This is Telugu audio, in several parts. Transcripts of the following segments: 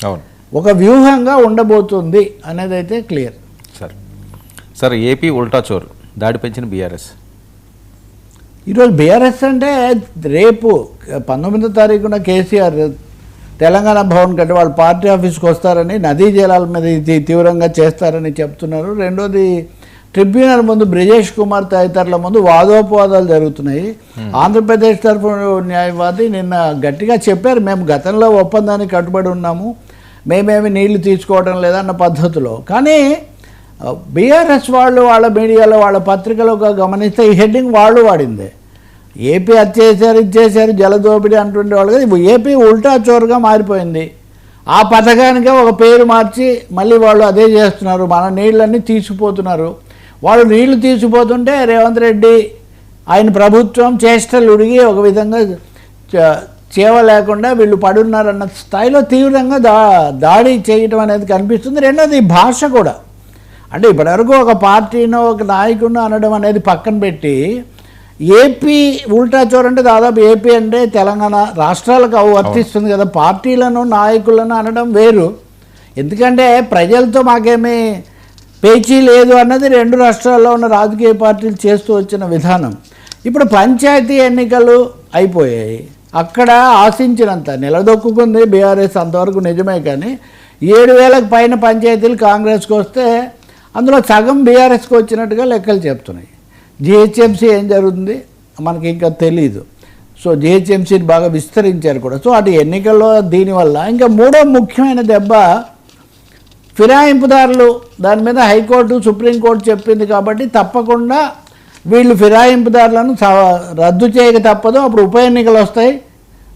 అవును, ఒక వ్యూహంగా ఉండబోతుంది అనేది అయితే క్లియర్. సార్ ఏపీ ఉల్టా చోర్ దాడి పెంచిన బీఆర్ఎస్. ఈరోజు బీఆర్ఎస్ అంటే రేపు 19వ తారీఖున కేసీఆర్ తెలంగాణ భవన్ కంటే వాళ్ళ పార్టీ ఆఫీస్కి వస్తారని, నదీ జలాల మీద తీవ్రంగా చేస్తారని చెప్తున్నారు. రెండోది ట్రిబ్యునల్ ముందు బ్రిజేష్ కుమార్ తదితరుల ముందు వాదోపవాదాలు జరుగుతున్నాయి. ఆంధ్రప్రదేశ్ తరఫు న్యాయవాది నిన్న గట్టిగా చెప్పారు, మేము గతంలో ఒప్పందానికి కట్టుబడి ఉన్నాము, మేమేమి నీళ్లు తీసుకోవడం లేదన్న పద్ధతిలో. కానీ బీఆర్ఎస్ వాళ్ళు వాళ్ళ మీడియాలో వాళ్ళ పత్రికలో గమనిస్తే ఈ హెడ్డింగ్ వాళ్ళు వాడిందే. ఏపీ అది చేశారు జలదోపిడి అంటుండే వాళ్ళు కదా, ఏపీ ఉల్టా చోరుగా మారిపోయింది. ఆ పథకానికే ఒక పేరు మార్చి మళ్ళీ వాళ్ళు అదే చేస్తున్నారు, మన నీళ్ళన్నీ తీసిపోతున్నారు. వాళ్ళు నీళ్లు తీసిపోతుంటే రేవంత్ రెడ్డి ఆయన ప్రభుత్వం చేష్టలు ఉడిగి ఒక విధంగా చేవ లేకుండా వీళ్ళు పడున్నారన్న స్థాయిలో తీవ్రంగా దాడి చేయటం అనేది కనిపిస్తుంది. రెండోది భాష కూడా, అంటే ఇప్పటివరకు ఒక పార్టీనో ఒక నాయకుడినో అనడం అనేది పక్కన పెట్టి ఏపీ ఉల్టా చోర్ అంటే దాదాపు ఏపీ అంటే తెలంగాణ రాష్ట్రాలకు వర్తిస్తుంది కదా, పార్టీలను నాయకులను అనడం వేరు. ఎందుకంటే ప్రజలతో మాకేమీ పేచీ లేదు అన్నది రెండు రాష్ట్రాల్లో ఉన్న రాజకీయ పార్టీలు చేస్తూ వచ్చిన విధానం. ఇప్పుడు పంచాయతీ ఎన్నికలు అయిపోయాయి, అక్కడ ఆశించినంత నిలదొక్కుంది బీఆర్ఎస్, అంతవరకు నిజమే. కానీ 7,000కు పైన పంచాయతీలు కాంగ్రెస్కి వస్తే అందులో సగం బీఆర్ఎస్కి వచ్చినట్టుగా లెక్కలు చెప్తున్నాయి. జిహెచ్ఎంసీ ఏం జరుగుతుంది మనకి ఇంకా తెలీదు. సో జిహెచ్ఎంసీని బాగా విస్తరించారు కూడా. సో అటు ఎన్నికల్లో దీనివల్ల ఇంకా మూడో ముఖ్యమైన దెబ్బ ఫిరాయింపుదారులు. దాని మీద హైకోర్టు సుప్రీంకోర్టు చెప్పింది కాబట్టి తప్పకుండా వీళ్ళు ఫిరాయింపుదారులను రద్దు చేయక తప్పదు. అప్పుడు ఉప ఎన్నికలు వస్తాయి,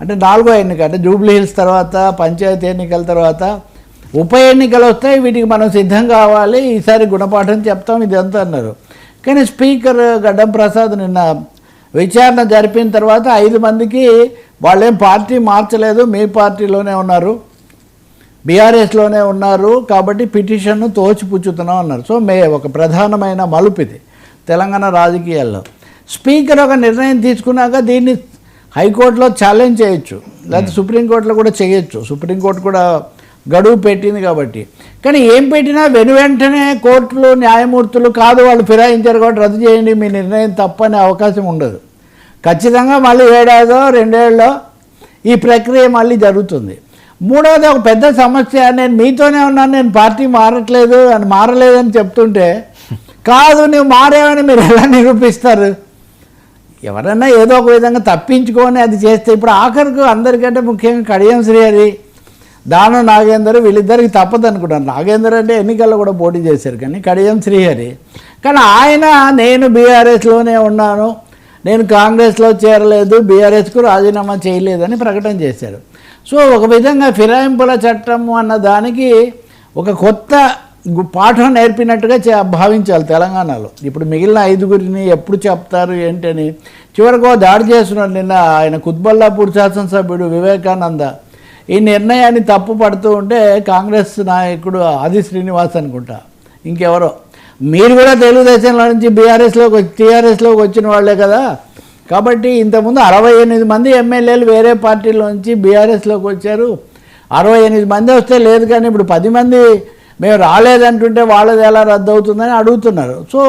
అంటే 4వ ఎన్నిక, అంటే జూబ్లీ హిల్స్ తర్వాత పంచాయతీ ఎన్నికల తర్వాత ఉప ఎన్నికలు వస్తాయి. వీటికి మనం సిద్ధం కావాలి, ఈసారి గుణపాఠం చెప్తాం ఇదంతా అన్నారు. కానీ స్పీకర్ గడ్డం ప్రసాద్ నిన్న విచారణ జరిపిన తర్వాత 5 మందికి వాళ్ళేం పార్టీ మార్చలేదు, మీ పార్టీలోనే ఉన్నారు, బీఆర్ఎస్లోనే ఉన్నారు కాబట్టి పిటిషన్ను తోచిపుచ్చుతున్నాం అన్నారు. సో ఒక ప్రధానమైన మలుపు ఇది తెలంగాణ రాజకీయాల్లో. స్పీకర్ ఒక నిర్ణయం తీసుకున్నాక దీన్ని హైకోర్టులో ఛాలెంజ్ చేయొచ్చు, లేకపోతే సుప్రీంకోర్టులో కూడా చేయొచ్చు. సుప్రీంకోర్టు కూడా గడువు పెట్టింది కాబట్టి. కానీ ఏం పెట్టినా వెంటనే కోర్టులు న్యాయమూర్తులు కాదు వాళ్ళు ఫిరాయించారు కాబట్టి రద్దు చేయండి, మీ నిర్ణయం తప్పనే అవకాశం ఉండదు. ఖచ్చితంగా మళ్ళీ 1 ఏడాదో 2 ఏళ్ళలో ఈ ప్రక్రియ మళ్ళీ జరుగుతుంది. మూడవది ఒక పెద్ద సమస్య, నేను మీతోనే ఉన్నాను, నేను పార్టీ మారలేదని చెప్తుంటే కాదు నువ్వు మారేవని మీరు ఎలా నిరూపిస్తారు? ఎవరైనా ఏదో ఒక విధంగా తప్పించుకొని అది చేస్తే, ఇప్పుడు ఆఖరికి అందరికంటే ముఖ్యంగా కడియం శ్రీహరి, దానం నాగేందర్ వీళ్ళిద్దరికి తప్పదు అనుకుంటాను. నాగేందర్ అంటే ఎన్నికల్లో కూడా పోటీ చేశారు, కానీ కడియం శ్రీహరి కానీ ఆయన నేను బీఆర్ఎస్లోనే ఉన్నాను, నేను కాంగ్రెస్లో చేరలేదు, బీఆర్ఎస్కు రాజీనామా చేయలేదని ప్రకటన చేశారు. సో ఒక విధంగా ఫిరాయింపుల చట్టం అన్న దానికి ఒక కొత్త పాఠం నేర్పినట్టుగా భావించాలి తెలంగాణలో. ఇప్పుడు మిగిలిన 5గురిని ఎప్పుడు చెప్తారు ఏంటని చివరికి దాడి చేస్తున్నారు. నిన్న ఆయన కుత్బల్లాపూర్ శాసనసభ్యుడు వివేకానంద ఈ నిర్ణయాన్ని తప్పు పడుతూ ఉంటే కాంగ్రెస్ నాయకుడు ఆది శ్రీనివాస్ అనుకుంటా ఇంకెవరో, మీరు కూడా తెలుగుదేశంలో నుంచి టీఆర్ఎస్లోకి వచ్చిన వాళ్ళే కదా, కాబట్టి ఇంతకుముందు 68 మంది ఎమ్మెల్యేలు వేరే పార్టీలో నుంచి బీఆర్ఎస్లోకి వచ్చారు, 68 మంది వస్తే లేదు, కానీ ఇప్పుడు 10 మంది మేము రాలేదంటుంటే వాళ్ళది ఎలా రద్దు అవుతుందని అడుగుతున్నారు. సో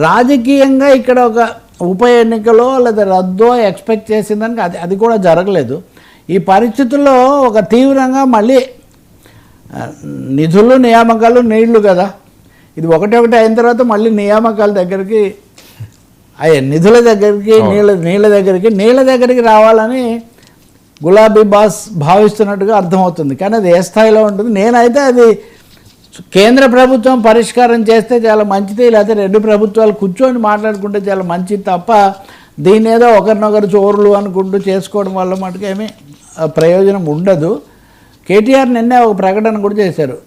రాజకీయంగా ఇక్కడ ఒక ఉప ఎన్నికలో లేదా రద్దో ఎక్స్పెక్ట్ చేసిందానికి అది కూడా జరగలేదు. ఈ పరిస్థితుల్లో ఒక తీవ్రంగా మళ్ళీ నిధులు నియామకాలు నీళ్లు కదా, ఇది ఒకటి అయిన తర్వాత మళ్ళీ నియామకాల దగ్గరికి నిధుల దగ్గరికి నీళ్ళ దగ్గరికి రావాలని గులాబీ బాస్ భావిస్తున్నట్టుగా అర్థమవుతుంది. కానీ అది ఏ స్థాయిలో ఉంటుంది? నేనైతే అది కేంద్ర ప్రభుత్వం పరిష్కారం చేస్తే చాలా మంచిది, లేకపోతే 2 ప్రభుత్వాలు కూర్చొని మాట్లాడుకుంటే చాలా మంచిది తప్ప దీని ఏదో ఒకరినొకరు చోరులు అనుకుంటూ చేసుకోవడం వల్ల మటుకేమీ ప్రయోజనం ఉండదు. కేటీఆర్ నిన్నే ఒక ప్రకటన కూడా చేశారు,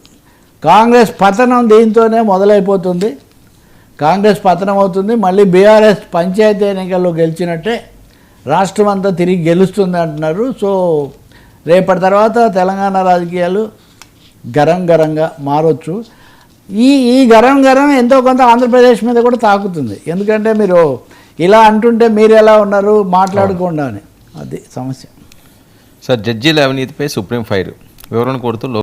కాంగ్రెస్ పతనం దీంతోనే మొదలైపోతుంది, కాంగ్రెస్ పతనం అవుతుంది, మళ్ళీ బీఆర్ఎస్ పంచాయతీ ఎన్నికల్లో గెలిచినట్టే రాష్ట్రం అంతా తిరిగి గెలుస్తుంది అంటున్నారు. సో రేపటి తర్వాత తెలంగాణ రాజకీయాలు గరంగా మారొచ్చు. ఈ గరం ఎంతో కొంత ఆంధ్రప్రదేశ్ మీద కూడా తాకుతుంది. ఎందుకంటే మీరు ఇలా అంటుంటే మీరు ఎలా ఉన్నారు మాట్లాడకుండా అని, అది సమస్య. సార్ జడ్జీల అవినీతిపై సుప్రీం ఫైర్ వివరణ కోరుతూ